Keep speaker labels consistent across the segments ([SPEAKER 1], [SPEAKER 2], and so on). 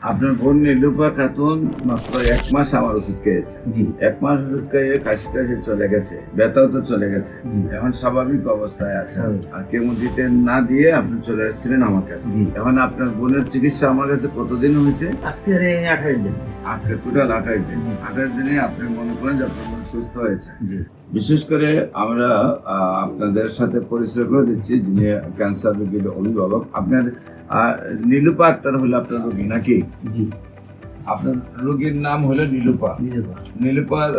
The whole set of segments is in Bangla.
[SPEAKER 1] আপনার বোন নীলুফা খাতুন মাত্র 1 মাস আমার ওষুধ খেয়েছে।
[SPEAKER 2] জি।
[SPEAKER 1] 1 মাস ওষুধ খেয়ে কাশি টাশি চলে গেছে, ব্যথাও তো চলে গেছে,
[SPEAKER 2] জি।
[SPEAKER 1] এখন স্বাভাবিক অবস্থায় আছে।
[SPEAKER 2] হুম।
[SPEAKER 1] আর কেমো দিতে না দিয়ে আপনি চলে এসেছিলেন আমার কাছে।
[SPEAKER 2] জি।
[SPEAKER 1] এখন আপনার বোনের চিকিৎসা আমার কাছে কতদিন হয়েছে?
[SPEAKER 2] আজকের এই 28 দিন।
[SPEAKER 1] আজকে টোটাল 28 দিন। 28 দিনে আপনি মনে করেন যে আপনার বোন সুস্থ হয়েছে।
[SPEAKER 2] জি।
[SPEAKER 1] বিশেষ করে আমরা আপনাদের সাথে পরিচয় করে দিচ্ছি, যিনি ক্যান্সার রোগীর অভিভাবক। আপনার নীলুফা আক্তার হলো আপনার রোগী নাকি?
[SPEAKER 2] জি।
[SPEAKER 1] আপনার রোগীর নাম হলো নীলুফা।
[SPEAKER 2] নীলুফা।
[SPEAKER 1] নীলুফার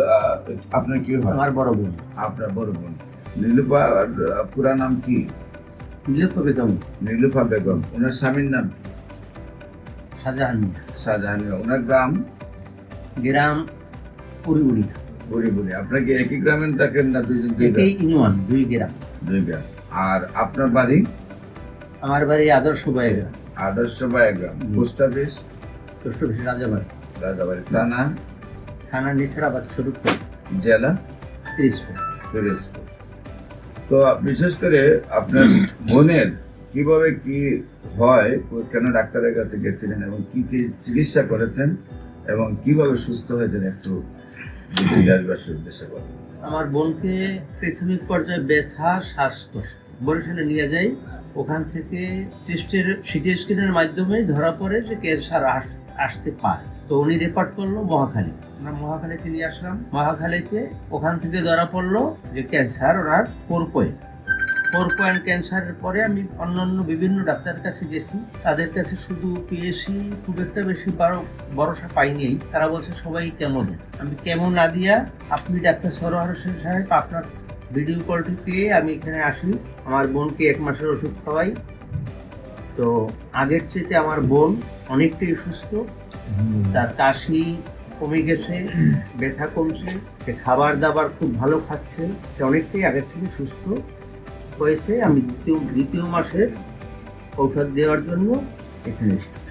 [SPEAKER 1] আপনার কি হয়?
[SPEAKER 2] আমার বড় বোন।
[SPEAKER 1] আপনার বড় বোন। নীলুফা পুরা নাম কি?
[SPEAKER 2] নীলুফা বেগম।
[SPEAKER 1] নীলুফা বেগম। ওনার স্বামীর নাম কি?
[SPEAKER 2] শাহজাহান মিয়া।
[SPEAKER 1] শাহজাহান। ওনার গ্রাম
[SPEAKER 2] গ্রাম পুরিগুড়ি।
[SPEAKER 1] বুড়ি। আপনার কি একই গ্রামের থাকেন না দুইজন?
[SPEAKER 2] একই ইউনিয়ন, 2 গ্রাম।
[SPEAKER 1] 2 গ্রাম। আর আপনার বাড়ি?
[SPEAKER 2] আমার বাড়ি আদর্শ বয়ে গ্রাম।
[SPEAKER 1] আদর্শ বায়া গ্রাম। Post office?
[SPEAKER 2] Post office Rajabari.
[SPEAKER 1] Rajabari. থানা?
[SPEAKER 2] থানা নিসারাবাদ শরীফপুর।
[SPEAKER 1] জেলা?
[SPEAKER 2] পিরিজপুর।
[SPEAKER 1] পিরোজপুর। তো বিশেষ করে আপনার বোনের কিভাবে কি হয়, কেন ডাক্তারের কাছে গেছিলেন এবং কি কি চিকিৎসা করেছেন এবং কিভাবে সুস্থ হয়েছেন একটু যদি দেশবাসীর উদ্দেশ্যে বলেন।
[SPEAKER 2] আমার বোনকে প্রাথমিক পর্যায়ে ব্যথা, শ্বাসকষ্ট বরিশালে নিয়ে যাই। ওখান থেকে সিটি স্ক্যানের মাধ্যমে ধরা পড়ে যে ক্যান্সার আসতে পারে। তো উনি রেকর্ড করলো মহাখালী। আমরা মহাখালীতে নিয়ে আসলাম। মহাখালীতে ওখান থেকে ধরা পড়লো যে ক্যান্সার ওনার 4 পয়েন্ট ক্যান্সারের পরে আমি অন্যান্য বিভিন্ন ডাক্তারের কাছে গেছি। তাদের কাছে শুধু পেয়েছি, খুব একটা বেশি ভরসা পাইনি। তারা বলছে সবাই কেমন। আমি কেমন না দিয়া আপনি ডাক্তার সরোয়ার হোসেন সাহেব আপনার ভিডিও কলটি পেয়ে আমি এখানে আসি। আমার বোনকে 1 মাসের ওষুধ খাওয়াই। তো আগের চেয়ে আমার বোন অনেকটাই সুস্থ। তার কাশি কমে গেছে, ব্যথা কমছে, সে খাবার দাবার খুব ভালো খাচ্ছে, সে অনেকটাই আগের থেকে সুস্থ হয়েছে। আমি দ্বিতীয় মাসের ঔষধ দেওয়ার জন্য এখানে এসেছি।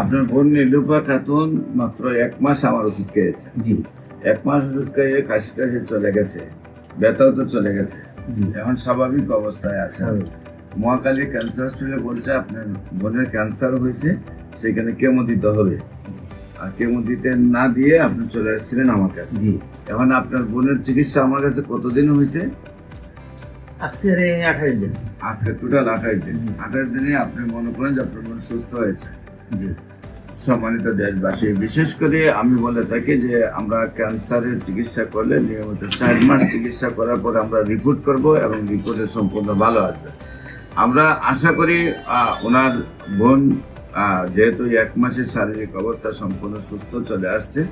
[SPEAKER 1] আপনার বোন নীলুফা খাতুন মাত্র 1 মাস আমার ওষুধ খেয়েছে।
[SPEAKER 2] জি।
[SPEAKER 1] 1 মাস ওষুধ খেয়ে কাশি টাশি চলে গেছে, ব্যথাও তো চলে গেছে,
[SPEAKER 2] জি।
[SPEAKER 1] এখন স্বাভাবিক অবস্থায় আছে। মহাকালী ক্যান্সার হসপিটালে বলছে আপনার বোনের ক্যান্সার হয়েছে, সেখানে কেমো দিতে হবে। আর কেমো দিতে না দিয়ে আপনি চলে এসেছিলেন আমার কাছে।
[SPEAKER 2] জি।
[SPEAKER 1] এখন আপনার বোনের চিকিৎসা আমার কাছে কতদিন হয়েছে?
[SPEAKER 2] আজকের এই 28 দিন।
[SPEAKER 1] আজকে টোটাল 28 দিন। 28 দিনে আপনি মনে করেন যে আপনার বোন সুস্থ হয়েছে।
[SPEAKER 2] জি।
[SPEAKER 1] সম্মানিত দেশবাসী, বিশেষ করে আমি বলে থাকি যে আমরা ক্যান্সারের চিকিৎসা করলে নিয়মিত 4 মাস চিকিৎসা করার পর আমরা রিপোর্ট করব এবং রিপোর্টে সম্পূর্ণ ভালো আসবে। আমরা আশা করি ওনার বোন যেহেতু 1 মাসের শারীরিক অবস্থা সম্পূর্ণ সুস্থ চলে আসছে,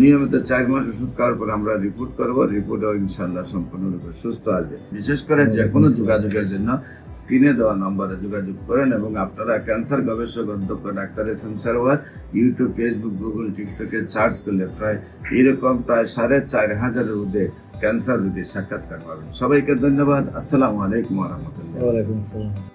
[SPEAKER 1] নিয়মিত 4 মাস ওষুধ খাওয়ার পর আমরা রিপোর্ট করবো, রিপোর্টেও ইনশাল্লাহ সম্পূর্ণরূপে সুস্থ আসবে। বিশেষ করে যে কোনো যোগাযোগের জন্য স্ক্রিনে দেওয়া নম্বরে যোগাযোগ করেন এবং আপনারা ক্যান্সার গবেষক অধ্যক্ষ doctor SM. Sarwar YouTube, Facebook, Google, টিকটকে সার্চ করলে প্রায় 4,500 ঊর্ধ্বে ক্যান্সার রোগীর সাক্ষাৎকার পাবেন। সবাইকে ধন্যবাদ। আসসালামু আলাইকুম ওয়া রাহমাতুল্লাহ।
[SPEAKER 2] ওয়ালাইকুম আসসালাম।